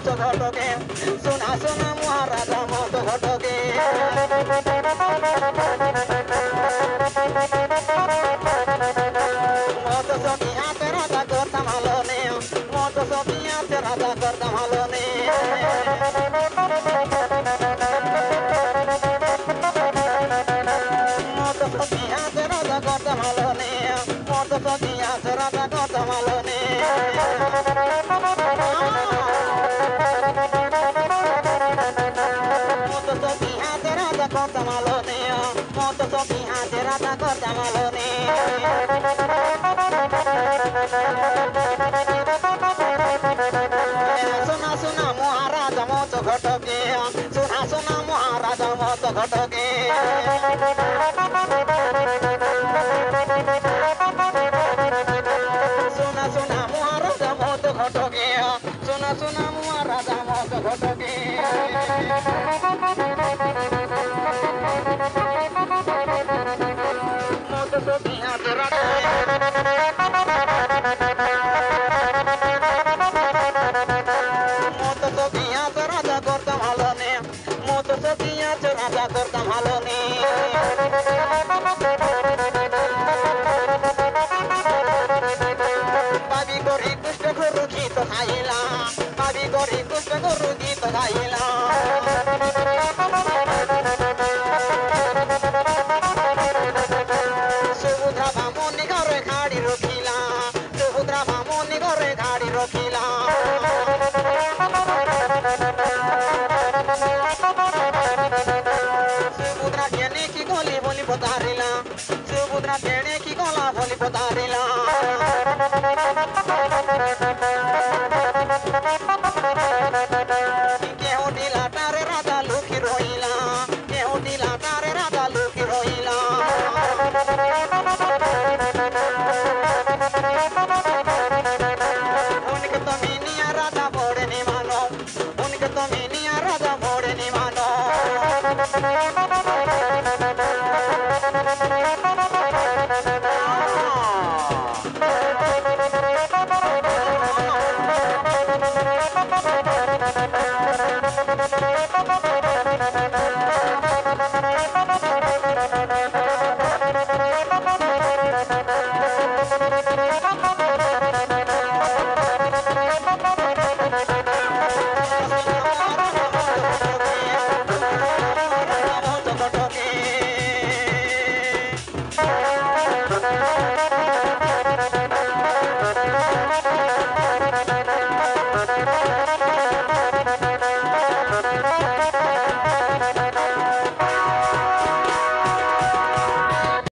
মতো ঘটকে শোনা শোনা মহারাজা মতো ঘটকে মতো সখী হাতে রাজা করতাম ভালো নে মতো সখী হাতে রাজা করতাম ভালো নে মতো সখী হাতে রাজা করতাম ভালো নে মতো সখী হাতে রাজা করতাম ভালো নে মতো সখী হাতে রাজা করতাম ভালো নে মতো সখী হাতে রাজা করতাম ভালো নে সোনা সোনা মহারাজা মতো ঘটকে সোনা সোনা মহারাজা মতো ঘটকে সোনা সোনা মহারাজা মতো ঘটকে সোনা সোনা মহারাজা মতো ঘটকে মতো সখী হাতে রাজা মতো সখী হাতে রাজা করতাম ভালো নে মতো সখী হাতে রাজা করতাম ভালো নে পাবি করি কুষ্ট গরু গীত গাইলা পাবি করি কুষ্ট গরু গীত গাইলা সুভদ্রা বামনি ঘরে গাড়ি রখিলা সুভদ্রা বামনি ঘরে গাড়ি রখিলা সুভদ্রা কেনে কি গলি বলি পতারিলা সুভদ্রা কেনে কি গলা বলি পতারিলা কেউ দিলা তারে রাজা লুকি রইলা কেউ দিলা তারে রাজা লুকি রইলা उनके तो मिनिया राजा भोड़े नहीं मानो उनके तो मिनिया राजा भोड़े नहीं मानो